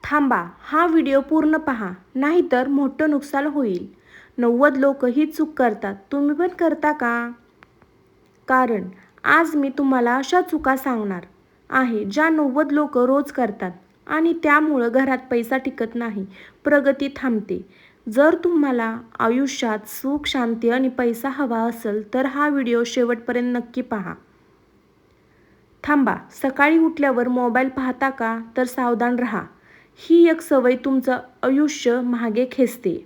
थांबा, हा व्हिडिओ पूर्ण पहा, नाहीतर मोठं नुकसान होईल. 90 लोक ही चूक करतात. तुम्ही पण करता का? कारण आज मी तुम्हाला अशा चुका सांगणार आहे ज्या 90 लोक रोज करतात आणि त्यामुळं घरात पैसा टिकत नाही, प्रगती थांबते. जर तुम्हाला आयुष्यात सुख, शांती आणि पैसा हवा असेल तर हा व्हिडिओ शेवटपर्यंत नक्की पहा. थांबा, सकाळी उठल्यावर मोबाईल पाहता का? तर सावधान राहा. ही एक सवय तुमचं आयुष्य मागे खेचते.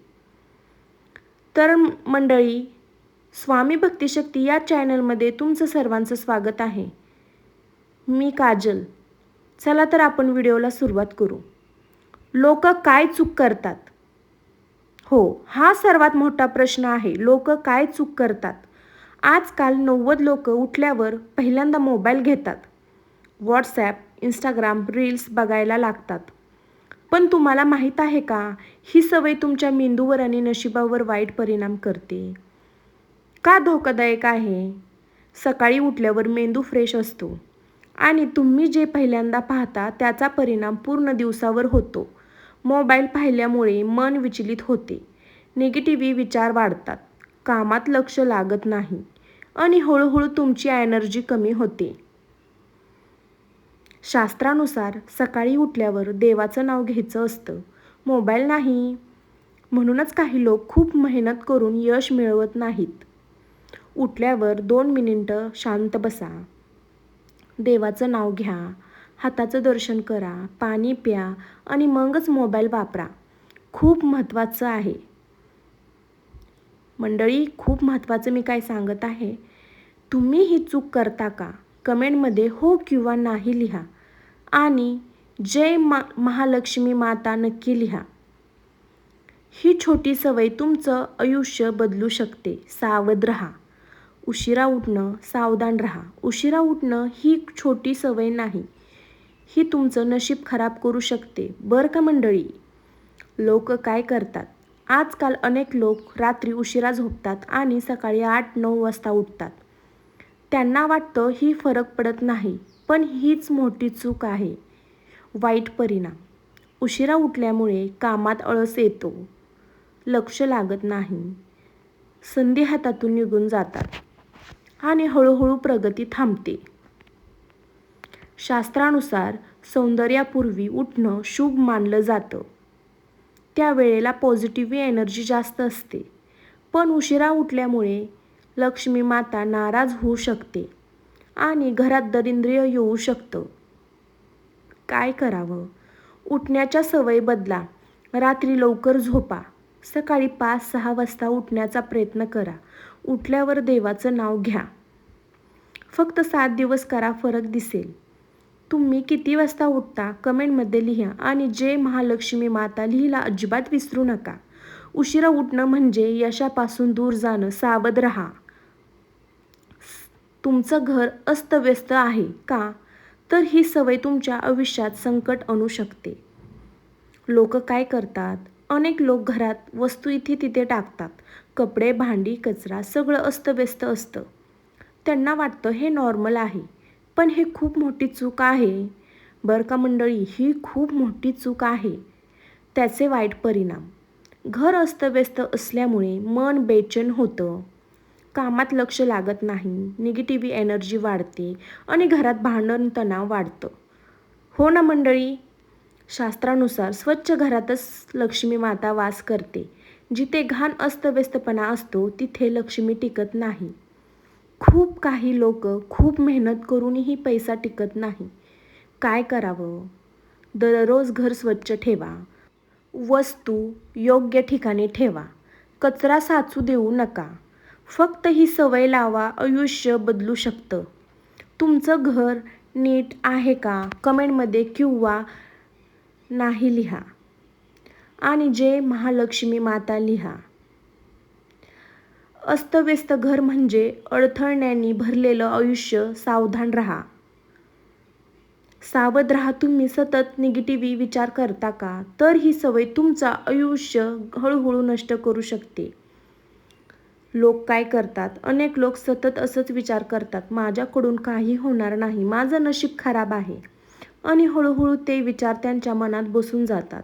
तर मंडळी, स्वामी भक्तिशक्ती या चॅनलमध्ये तुमचं सर्वांचं स्वागत आहे. मी काजल. चला तर आपण व्हिडिओला सुरुवात करू. लोक काय चूक करतात? हो, हा सर्वात मोठा प्रश्न आहे. लोक काय चूक करतात? आजकाल 90 लोक उठल्यावर पहिल्यांदा मोबाईल घेतात. व्हॉट्सॲप, इंस्टाग्राम, रील्स बघायला लागतात. पण तुम्हाला माहीत आहे का, ही सवय तुमच्या मेंदूवर आणि नशिबावर वाईट परिणाम करते. का धोकादायक आहे? सकाळी उठल्यावर मेंदू फ्रेश असतो आणि तुम्ही जे पहिल्यांदा पाहता त्याचा परिणाम पूर्ण दिवसावर होतो. मोबाईल पाहिल्यामुळे मन विचलित होते, निगेटिव्ह विचार वाढतात, कामात लक्ष लागत नाही आणि हळूहळू तुमची एनर्जी कमी होते. शास्त्रानुसार सकाळी उठल्यावर देवाचं नाव घ्यायचं असतं, मोबाईल नाही. म्हणूनच काही लोक खूप मेहनत करून यश मिळवत नाहीत. उठल्यावर 2 मिनिटं शांत बसा, देवाचं नाव घ्या, हाताचं दर्शन करा, पाणी प्या आणि मगच मोबाईल वापरा. खूप महत्त्वाचं आहे मंडळी, खूप महत्त्वाचं मी काय सांगत आहे. तुम्ही ही चूक करता का? कमेंटमध्ये हो किंवा नाही लिहा आणि जय महालक्ष्मी माता नक्की लिहा. ही छोटी सवय तुमचं आयुष्य बदलू शकते. सावध राहा. उशिरा उठणं, सावधान राहा. उशिरा उठणं ही छोटी सवय नाही, ही तुमचं नशीब खराब करू शकते बरं का मंडळी. लोक काय करतात? आजकाल अनेक लोक रात्री उशिरा झोपतात आणि सकाळी 8-9 वाजता उठतात. त्यांना वाटतं ही फरक पडत नाही, पण हीच मोठी चूक आहे. वाईट परिणाम: उशिरा उठल्यामुळे कामात आळस येतो, लक्ष लागत नाही, संधी हातातून निघून जातात आणि हळूहळू प्रगती थांबते. शास्त्रानुसार सौंदर्यापूर्वी उठणं शुभ मानलं जातं. त्या वेळेला पॉझिटिव्ह एनर्जी जास्त असते. पण उशिरा उठल्यामुळे लक्ष्मी माता नाराज होऊ शकते आणि घरात दारिद्र्य येऊ शकतं. काय करावं? उठण्याच्या सवयी बदला. रात्री लवकर झोपा. सकाळी 5-6 वाजता उठण्याचा प्रयत्न करा. उठल्यावर देवाचं नाव घ्या. फक्त 7 दिवस करा, फरक दिसेल. तुम्ही किती वाजता उठता कमेंटमध्ये लिहा आणि जय महालक्ष्मी माता लिहायला अजिबात विसरू नका. उशिरा उठणं म्हणजे यशापासून दूर जाणं. सावध राहा. तुमचं घर अस्तव्यस्त आहे का? तर ही सवय तुमच्या आयुष्यात संकट आणू शकते. लोक काय करतात? अनेक लोक घरात वस्तू इथे तिथे टाकतात. कपडे, भांडी, कचरा सगळं अस्तव्यस्त असतं. त्यांना वाटतं हे नॉर्मल आहे, पण हे खूप मोठी चूक आहे बरं का मंडळी. ही खूप मोठी चूक आहे. त्याचे वाईट परिणाम: घर अस्तव्यस्त असल्यामुळे मन बेचैन होतं, कामात लक्ष लागत नाही, निगेटिव्ह एनर्जी वाढते आणि घरात भांडण, तणाव वाढतं. हो ना मंडळी. शास्त्रानुसार स्वच्छ घरातच लक्ष्मी माता वास करते. जिथे घाण, अस्तव्यस्तपणा असतो तिथे लक्ष्मी टिकत नाही. खूप काही लोक खूप मेहनत करूनही पैसा टिकत नाही. काय करावं? दररोज घर स्वच्छ ठेवा. वस्तू योग्य ठिकाणी ठेवा. कचरा साचू देऊ नका. फक्त ही सवय लावा, आयुष्य बदलू शकतं. तुमचं घर नीट आहे का? कमेंटमध्ये किंवा नाही लिहा आणि जय महालक्ष्मी माता लिहा. अस्तव्यस्त घर म्हणजे अडथळ्यांनी भरलेलं आयुष्य. सावधान राहा. सावध राहा. तुम्ही सतत निगेटिव्ह विचार करता का? तर ही सवय तुमचं आयुष्य हळूहळू नष्ट करू शकते. लोक काय करतात? अनेक लोक सतत असंच विचार करतात, माझ्याकडून काही होणार नाही, माझं नशीब खराब आहे. आणि हळूहळू ते विचार त्यांच्या मनात बसून जातात.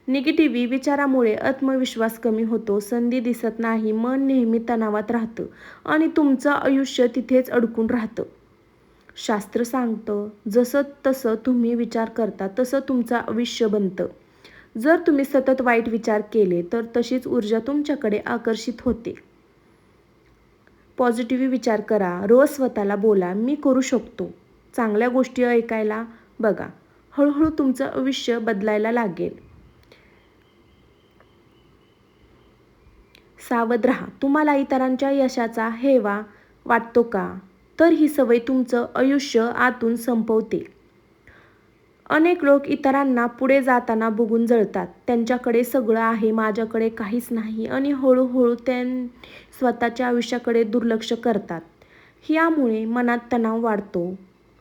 निगेटिव्ह विचारामुळे आत्मविश्वास कमी होतो, संधी दिसत नाही, मन नेहमी तणावात राहतं आणि तुमचं आयुष्य तिथेच अडकून राहतं. शास्त्र सांगतं, जसं तसं तुम्ही विचार करता तसं तुमचं आयुष्य बनतं. जर तुम्ही सतत वाईट विचार केले तर तशीच ऊर्जा तुमच्याकडे आकर्षित होते. पॉझिटिव्ह विचार करा. रोज स्वतःला बोला, मी करू शकतो. चांगल्या गोष्टी ऐकायला बघा. हळूहळू तुमचं आयुष्य बदलायला लागेल. सावध राहा. तुम्हाला इतरांच्या यशाचा हेवा वाटतो का? तर ही सवय तुमचं आयुष्य आतून संपवते. अनेक लोक इतरांना पुढे जाताना बघून जळतात. त्यांच्याकडे सगळं आहे, माझ्याकडे काहीच नाही आणि हळूहळू ते स्वतःच्या आयुष्याकडे दुर्लक्ष करतात. यामुळे मनात तणाव वाढतो,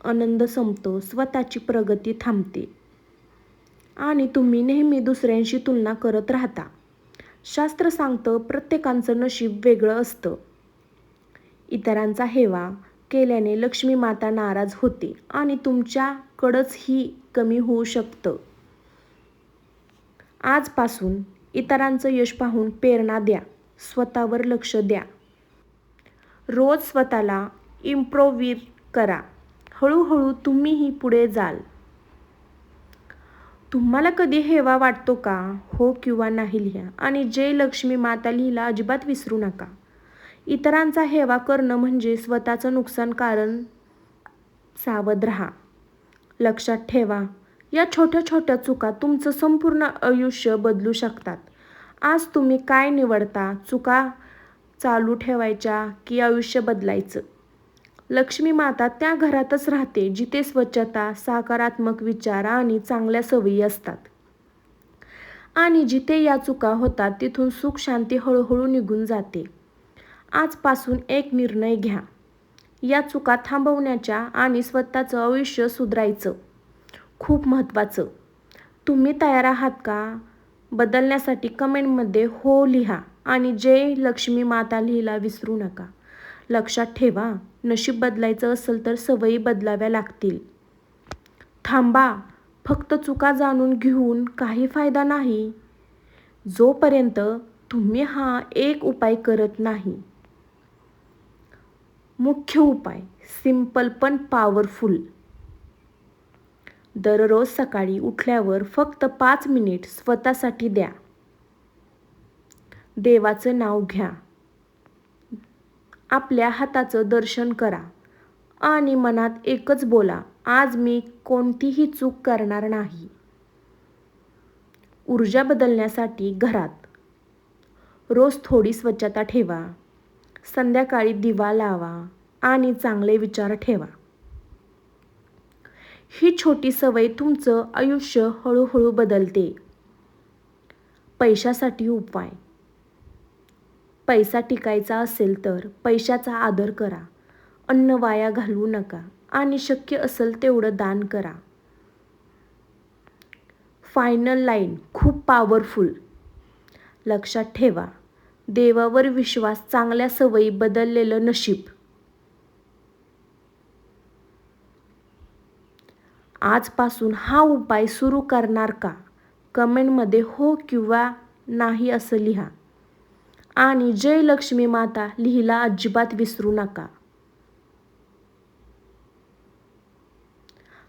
आनंद संपतो, स्वतःची प्रगती थांबते आणि तुम्ही नेहमी दुसऱ्यांशी तुलना करत राहता. शास्त्र सांगतं, प्रत्येकाचं नशीब वेगळं असतं. इतरांचा हेवा केल्याने लक्ष्मी माता नाराज होते आणि तुमच्याकडंच ही कमी होऊ शकतं. आजपासून इतरांचं यश पाहून प्रेरणा द्या, स्वतःवर लक्ष द्या. रोज स्वतःला इम्प्रोव्ह करा. हळूहळू तुम्हीही पुढे जाल. तुम्हाला कधी हेवा वाटतो का? हो किंवा नाही लिहा आणि जय लक्ष्मी माता लिहिला अजिबात विसरू नका. इतरांचा हेवा करणं म्हणजे स्वतःचं नुकसान, कारण सावध राहा. लक्षात ठेवा, या छोट्या छोट्या चुका तुमचं संपूर्ण आयुष्य बदलू शकतात. आज तुम्ही काय निवडता? चुका चालू ठेवायच्या की आयुष्य बदलायचं? लक्ष्मी माता त्या घरातच राहते जिथे स्वच्छता, सकारात्मक विचार आणि चांगल्या सवयी असतात. आणि जिथे या चुका होतात तिथून सुख शांती हळूहळू निघून जाते. आजपासून एक निर्णय घ्या, या चुका थांबवण्याच्या आणि स्वतःचं आयुष्य सुधारायचं. खूप महत्त्वाचं. तुम्ही तयार आहात का बदलण्यासाठी? कमेंटमध्ये हो लिहा आणि जय लक्ष्मी माता लिहायला विसरू नका. लक्षात ठेवा, नशीब बदलायचं असेल तर सवयी बदलाव्या लागतील. थांबा. फक्त चुका जाणून घेऊन काही फायदा नाही, जोपर्यंत तुम्ही हा एक उपाय करत नाही. मुख्य उपाय सिंपल पण पॉवरफुल. दररोज सकाळी उठल्यावर फक्त 5 मिनिट स्वतःसाठी द्या. देवाचं नाव घ्या, आपल्या हाताचं दर्शन करा आणि मनात एकच बोला, आज मी कोणतीही चूक करणार नाही. ऊर्जा बदलण्यासाठी घरात रोज थोडी स्वच्छता ठेवा. संध्याकाळी दिवा लावा आणि चांगले विचार ठेवा. ही छोटी सवय तुमचं आयुष्य हळूहळू बदलते. पैशासाठी उपाय. पैसा टिकायचा असेल तर पैशाचा आदर करा, अन्न वाया घालवू नका आणि शक्य असेल तेवढं दान करा. फायनल लाईन खूप पॉवरफुल. लक्षात ठेवा, देवावर विश्वास, चांगल्या सवयी, बदललेलं नशीब. आजपासून हा उपाय सुरू करणार का? कमेंटमध्ये हो किंवा नाही असं लिहा आणि जय लक्ष्मी माता लिहायला अजिबात विसरू नका.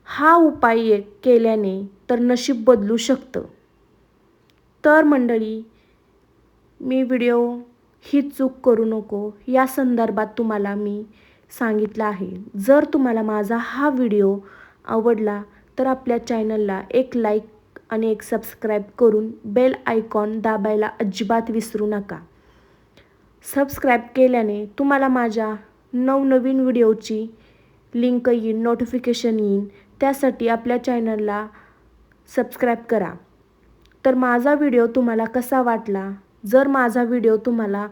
हा उपाय केल्याने तर नशीब बदलू शकतं. तर मंडळी, मी व्हिडिओ ही चूक करू नको या संदर्भात तुम्हाला मी सांगितलं आहे. जर तुम्हाला माझा हा व्हिडिओ आवडला तर आपल्या चॅनलला एक लाईक आणि एक सबस्क्राईब करून बेल आयकॉन दाबायला अजिबात विसरू नका. सबस्क्राईब केल्याने तुम्हाला माझ्या नवनवीन व्हिडिओची लिंक येईल, नोटिफिकेशन येईल. त्यासाठी आपल्या चॅनलला सबस्क्राईब करा. तर माझा व्हिडिओ तुम्हाला कसा वाटला? जर माझा व्हिडिओ तुम्हाला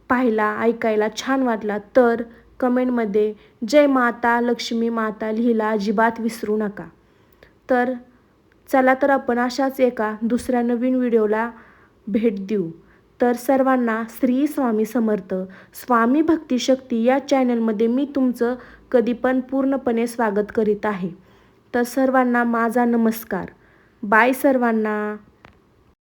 पाहायला, ऐकायला छान वाटला तर कमेंटमध्ये जय माता लक्ष्मी माता लिहायला अजिबात विसरू नका. तर चला, तर आपण अशाच एका दुसऱ्या नवीन व्हिडिओला भेट देऊ. तर सर्वांना श्री स्वामी समर्थ. स्वामी भक्ती शक्ती या चॅनलमध्ये मी तुमचं कधी पण पूर्णपणे स्वागत करीत आहे. तर सर्वांना माझा नमस्कार. बाय सर्वांना.